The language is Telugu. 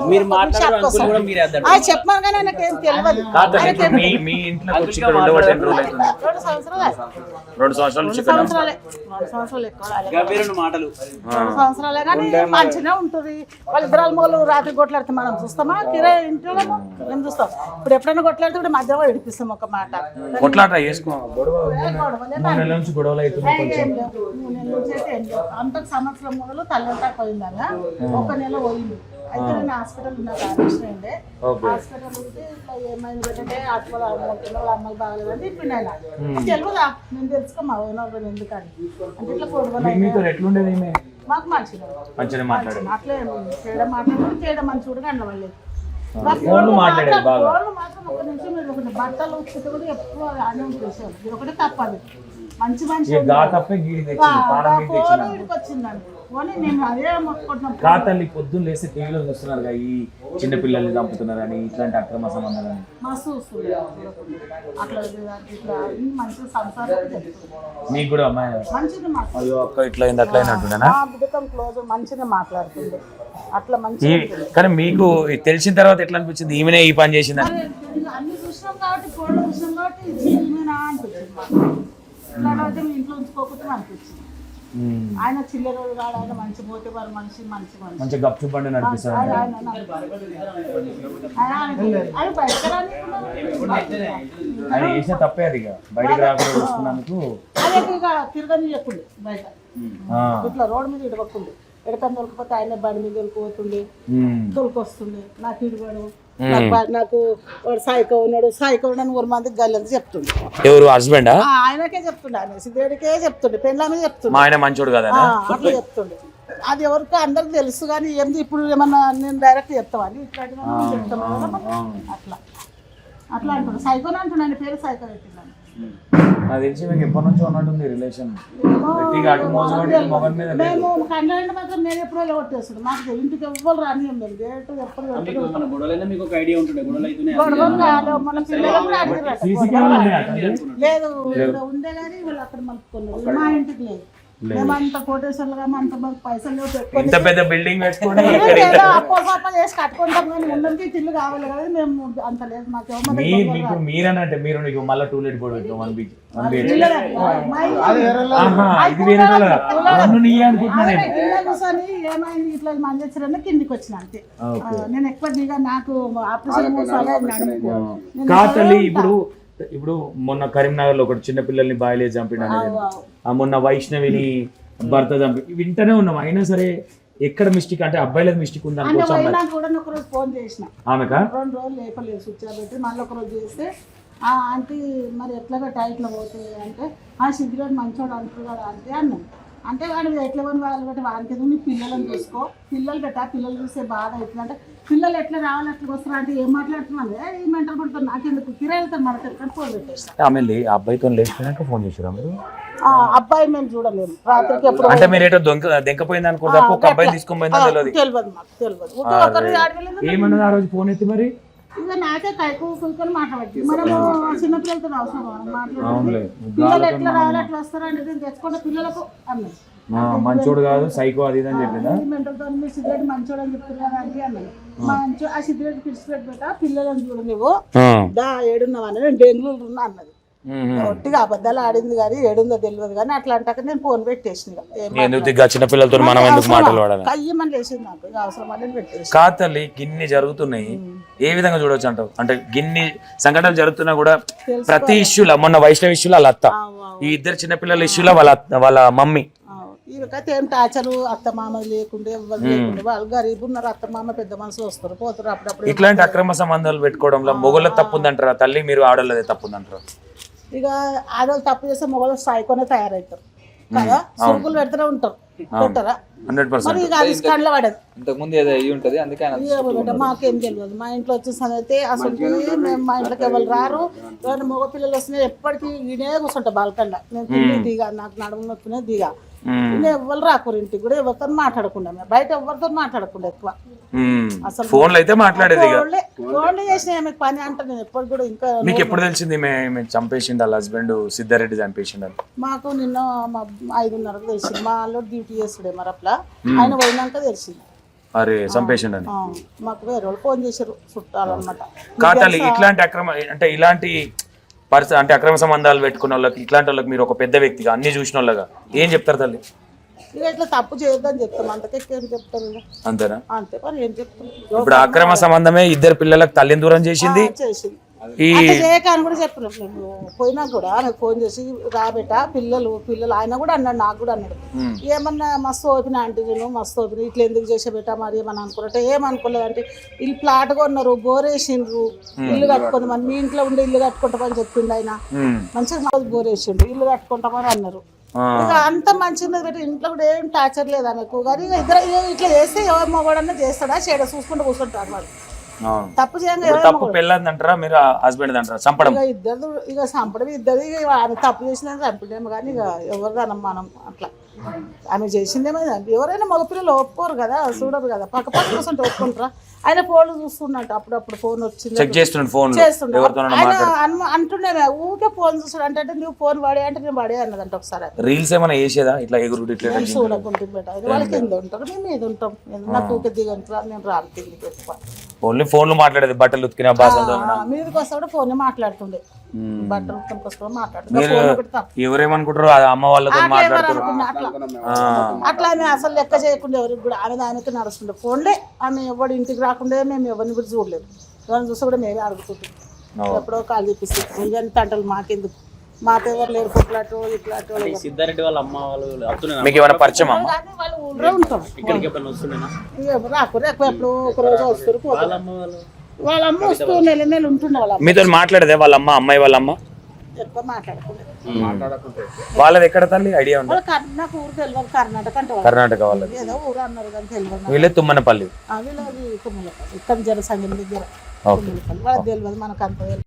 మీరు చెప్పాను కానీ నాకేం తెలియదు. 2 సంవత్సరాలు సంవత్సరాలే కానీ మంచిగా ఉంటుంది. వాళ్ళిద్దరు మూలు రాత్రి కొట్లాడితే మనం చూస్తామా? కిరాయి ఇంట్లో మేము చూస్తాం. ఇప్పుడు ఎప్పుడైనా కొట్లాడితే కూడా మధ్యలో ఏడిపిస్తాం ఒక మాట. అంతకు సంవత్సరం మొదలు తల్లంతా పోయిందగా 1 నెల పోయింది. అయితే నేను హాస్పిటల్ ఉన్నాను, ఆపరేషన్ అయింది. హాస్పిటల్ ఉంటే ఇట్లా ఏమైంది పెట్టంటే అట్లా అమ్మలు బాగలేదంటే ఇప్పుడు ఆయన తెలియదా నేను తెలుసుకోమా ఓనర్ ఎందుకని అంటే ఇట్లా కొడుకు మాకు మంచిగా అట్లే చేయడం చేయడం మంచి కూడా అండి వాళ్ళు మాత్రం ఒక నిమిషం మీరు ఒకటి బట్టలు ఉచిత కూడా ఎప్పుడు అనే చేశారు. ఇది ఒకటే తప్పదు. మంచి మంచి వచ్చిందండి నేను అదే మొత్తుకుంటున్నాను. పొద్దున్న లేసి టీవీలో చూస్తున్నారు ఈ చిన్న పిల్లల్ని చంపుతున్నారని ఇట్లాంటి అక్రమ సంబంధాలని మీకు కూడా అమ్మాయి అయ్యో అక్క ఇట్లా అయింది అట్లా మంచిగా మాట్లాడుతుంది అట్లా మంచి. కానీ మీకు తెలిసిన తర్వాత ఎట్లా అనిపించింది ఈమెనే ఈ పని చేసింది? అన్ని చూసినాం కాబట్టి ఫోన్లో చూసినాం కాబట్టి ఈమెనా అనిపించింది. ఇట్లా ఇంట్లో ఉంచుకోకపోతే అనిపించింది. ఆయన చిల్లర కాదు, ఆయన మంచి పోతే వారు మనిషి మంచి మంచి గప్చు బండి నడిపిస్తారు. ఆయన చేసిన తప్పే అది బయటకు రాకుండా చూసుకున్నందుకు తిరగని చెప్పిండు బయట ఇట్లా రోడ్డు మీద ఇడవకుండు. ఎడకని దొరికిపోతే ఆయన బండి మీద దొరికిపోతుండే దొరికొస్తుండే నాకు ఇడవడు నాకు సాయికో ఉన్నాడు సాయికో ఉన్నాడు 100 మందికి గల్లంతా చెప్తుండే. ఎవరు హస్బెండ్ ఆయనకే చెప్తుండే, ఆయన సిద్ధుడికే చెప్తుండే, పెళ్ళామే చెప్తుండే. ఆయన మంచోడు కదా అట్లా చెప్తుండే. అది ఎవరికో అందరికి తెలుసు కానీ ఏంది ఇప్పుడు ఏమన్నా నేను డైరెక్ట్ చెప్తామని ఇట్లాంటిగా చెప్తాను అట్లా అట్లా అంటున్నాడు. సైకోని అంటున్నాను, పేరు సైకో పెట్టినాను. నాకు తెలిసి మీకు ఎప్పటి నుంచో ఉన్నట్టుంది రిలేషన్. మేము కండ్లైన మాత్రం నేను ఎప్పుడో కొట్టేస్తాడు. మాకు ఇంటికి ఎవ్వరు రాని గొడవలు కాదు. మన పిల్లలు లేదు ఉండే కానీ వాళ్ళు అక్కడ మలుపుకున్నారు. మా ఇంటికి లేదు. మేమంత కోటేశ్వర్లుగా అంత పైసలు ఇంత పెద్ద బిల్డింగ్ పెట్టుకొని అప్పో చేసి కట్టుకుంటాం కానీ ఉన్నందుకు ఇల్లు కావాలి కదా. మేము అంత లేదు మాకు. మీరనంటే మీరు నీకు మళ్ళీ టూలెట్ కూడా కూర్చొని ఏమైంది ఇట్లా మంది వచ్చారని కిందికి వచ్చిన అంతే. నేను ఎక్కువ దిగా నాకు ఆపరేషన్ ఇప్పుడు మొన్న కరీంనగర్ లో ఒకటి చిన్న పిల్లల్ని బాయిలే చంపిన మొన్న వైష్ణవిని భర్త చంపి వింటనే ఉన్నాం. అయినా సరే ఎక్కడ మిస్టేక్ అంటే అబ్బాయిల మిస్టేక్ ఉంది అనుకోవచ్చు. ఫోన్ చేసిన ఆమెకా 2 రోజులు లేపలేదు స్విచ్ ఆఫ్ పెట్టి మళ్ళీ ఒక రోజు చేస్తే ఆంటీ మరి ఎట్లా టైట్లో పోతుంది అంటే సిగరెట్ మంచోడు అంటున్నాడు అంటే అన్నాను. అంటే వాడు ఎట్లా కొని వాళ్ళు పెట్టి వాడికి నీ పిల్లలను చూసుకో, పిల్లలు పెట్టా పిల్లలు చూస్తే బాధ అవుతుంది అంటే పిల్లలు ఎట్లా రావాలి ఎట్లా వస్తారు అంటే ఏం మాట్లాడుతున్నాను ఈ మెంటల్ పడుతుంది నాకెందుకు కిరాయి వెళ్తాను మనకి ఎక్కడ ఫోన్ పెట్టేస్తాను. అబ్బాయితో లేచిపోయాక ఫోన్ చేసారా మీరు? అబ్బాయి మేము చూడలేము రాత్రికి ఎప్పుడు అంటే మీరు ఏటో దెంకపోయింది అనుకో తప్ప ఒక అబ్బాయిని తీసుకొని తెలియదు మాకు తెలియదు. ఏమన్నది ఆ రోజు ఫోన్ ఎత్తి మరి ఇక నాకే కూర్చొని మాట్లాడచ్చు. మనము చిన్నపిల్లలతో అవసరం మాట్లాడాలి. పిల్లలు ఎట్లా రావాలి ఎట్లా వస్తారంటే దీన్ని తెచ్చుకుంటే పిల్లలకు అన్నది మంచోడు కాదు సైకో అది అని చెప్పిందా. మెంటల్తో మీరు సిగరెట్ మంచోడు అని చెప్తున్నారు అంటే అన్నది. మంచి ఆ సిగరెట్ పిలిచిపెట్టి పెట్టా పిల్లలను చూడ నువ్వు దా ఏడున్నావని నేను బెంగళూరు ఉన్నా అన్నది. ఒట్టిగా అబద్ధాలు ఆడింది కానీ ఏడుందో తెలియదు కానీ అట్లా అంటాక నేను ఫోన్ పెట్టేసింది. చిన్నపిల్లలతో మనం ఎందుకు మాట్లాడాలి కయ్యమని లేచింది నాకు అవసరం అని పెట్టేసి. కాదు తల్లి గిన్ని జరుగుతున్నాయి ఏ విధంగా చూడవచ్చు అంటావు? అంటే గిన్ని సంఘటనలు జరుగుతున్నా కూడా ప్రతి ఇష్యూలో మొన్న వైష్ణవ్ ఇష్యూలో వాళ్ళ అత్త, ఈ 2 చిన్నపిల్లల ఇష్యూలో వాళ్ళ మమ్మీ ఇవకైతే ఏం టాచరు అత్త మామ లేకుండే ఎవరు లేకుండే వాళ్ళు గరీబ్ ఉన్నారు. అత్త మామ పెద్ద మనుషులు వస్తారు పోతారు. అప్పుడప్పుడు ఇట్లాంటి అక్రమ సంబంధాలు పెట్టుకోవడంలో మొగల తప్పు ఉందంటారా తల్లి? మీరు ఆడోళ్ళదే తప్పు ఉందంటారా? ఇక ఆడవాళ్ళు తప్పు చేస్తే మొగలు సైకోనే తయారవుతారు కదా. సురుకులు పెడుతూనే ఉంటారు పెట్టరా 100%. మాకేం తెలియదు. మా ఇంట్లో వచ్చేసి అయితే అసలు మేము మా ఇంట్లోకి ఎవరు రారు. ఎవరైనా మగ పిల్లలు వస్తున్నాయి ఎప్పటికీ ఈయనే కూర్చుంటా బాల్కండ. నేను తిండి దిగా నాకు నడుము నొప్పినే దిగా ఎవరు రాకూరు ఇంటికి కూడా ఎవరితో మాట్లాడకుండా బయట ఎవరితో మాట్లాడకుండా ఎక్కువ అసలు ఫోన్లు అయితే మాట్లాడేది. ఫోన్లు చేసిన ఆమెకు పని అంటే నేను ఎప్పుడు కూడా ఇంకా. మీకు ఎప్పుడు తెలిసింది చంపేసిండు వాళ్ళ హస్బెండ్ సిద్ధారెడ్డి చంపేసిండు? మాకు నిన్న 5:30కు తెలిసింది. మా వాళ్ళు డ్యూటీ చేస్తుడే మరి అట్లా ఆయన పోయినాక తెలిసింది. అరే సంపేషండి అని మాకు వేరే వాళ్ళు ఫోన్ చేశారు చుట్టాలన్నమాట. కాతాలి ఇట్లాంటి ఇలాంటి అంటే అక్రమ సంబంధాలు పెట్టుకున్న వాళ్ళకి ఇట్లాంటి వాళ్ళకి మీరు ఒక పెద్ద వ్యక్తిగా అన్ని చూసిన వాళ్ళగా ఏం చెప్తారు తల్లి? ఇక ఇట్లా తప్పు చేయొద్దని చెప్తాం, అంతకేం చెప్తాం ఇక. అంతేనా? అంతే మరి ఏం చెప్తాం. ఇప్పుడు అక్రమ సంబంధమే ఇద్దరు పిల్లలకు తల్లిని దూరం చేసింది. చేసింది ఈ అట్లా చేయక అని కూడా చెప్పినాం మేము. పోయినా కూడా నాకు ఫోన్ చేసి రాబెట్ట పిల్లలు ఆయన కూడా అన్నాడు, నాకు కూడా అన్నాడు, ఏమన్నా మస్తు ఓపిన అంటే నేను మస్తు ఓపిన ఇట్లా ఎందుకు చేసేబెట్టా మరి ఏమన్నా అనుకున్నట్టే ఏమనుకోలేదంటే వీళ్ళు ప్లాట్ కొన్నారు, బోరేసిండ్రు, ఇల్లు కట్టుకుంది మరి మీ ఇంట్లో ఉండి ఇల్లు కట్టుకుంటామని చెప్పిండు ఆయన. మంచిగా బోరేసిండు, ఇల్లు కట్టుకుంటామని అన్నారు. ఇక అంత మంచిగా పెట్టి ఇంట్లో కూడా ఏం టార్చర్ లేదు ఆమెకు. కానీ ఇద్దరు ఇట్లా చేస్తే ఎవరు మగవాడన్నా చేస్తాడా చేయడా చూసుకుంటూ కూర్చుంటారు మరి. తప్పు చేయంగా తప్పు పెళ్ళది అంటారా మీరు హస్బెండ్ అంటారా? చంపడం ఇద్దరు ఇక చంపడం ఇద్దరు ఇక ఆమె తప్పు చేసిన చంపడేమో కానీ ఇక ఎవరిదానం మనం అట్లా ఆమె చేసిందేమో. ఎవరైనా మగపిల్లలు ఒప్పుకోరు కదా, చూడరు కదా, పక్క కూర్చుంటే ఒప్పుకుంటారా? ఆయన ఫోన్లు చూస్తున్నట్టు అప్పుడప్పుడు ఫోన్ వచ్చింది చెక్ చేస్తుండే ఫోన్ ఆయన అంటుండే ఊకే ఫోన్ చూస్తాడు అంటే నువ్వు ఫోన్ వాడే అంటే నేను వాడే అన్నదంట. ఒకసారి రీల్స్ ఏమైనా వేసేదా ఇట్లా ఎగురు చూడకుంటుంది బెట వాళ్ళ కింద ఉంటారు, మేము మీద ఉంటాం. నాకు ఊకే దిగంటారా నేను రాను కిందికి ఎక్కువ. ఓన్లీ ఫోన్లు మాట్లాడేది, బట్టలు ఉతికిన బాసలు మీదకి వస్తా కూడా ఫోన్ మాట్లాడుతుండే, బట్టలు ఉతుకొని మాట్లాడుతుండే. ఎవరేమనుకుంటారు అమ్మ వాళ్ళతో మాట్లాడుతున్నారు అట్లా ఆమె అసలు లెక్క చేయకుండా ఎవరికి కూడా ఆమె ఆమెకి నడుస్తుండే ఫోన్లే. ఆమె ఎవరు ఇంటికి రాకుండా మేము ఎవరిని కూడా చూడలేదు, ఎవరిని చూస్తే కూడా మేమే అడుగుతుంటాం. ఎప్పుడో కాలు చూపిస్తాం ఇవన్నీ తంటలు మాకెందుకు, మాకు ఎవరు లేరు కొట్లాటో ఇట్లాటో. సిద్ధారెడ్డి వాళ్ళ అమ్మ వాళ్ళు మీకు ఏమైనా పరిచయం? వాళ్ళు ఊళ్ళో ఉంటాం, ఎవరు రాకురు ఎక్కువ ఎప్పుడు ఒక రోజు వస్తారు పోతారు. వాళ్ళ అమ్మ వస్తూ నెల నెల ఉంటుండే. వాళ్ళ మీతో మాట్లాడేదే వాళ్ళ అమ్మ, అమ్మాయి వాళ్ళ అమ్మ ఎక్కువ మాట్లాడకుండా. వాళ్ళది ఎక్కడ తల్లి ఐడియా ఉంది? నాకు ఊరు తెలియదు, కర్ణాటక అంటే కర్ణాటక వాళ్ళది. ఏదో ఊరు అన్నారు కానీ తెలియదు. వీళ్ళే తుమ్మనపల్లి, వీళ్ళది తుమ్మలపల్లి, ఇక్కడ జన సంఘం దగ్గర తుమ్మలపల్లి. వాళ్ళకి తెలియదు, మనకు అంత తెలియదు.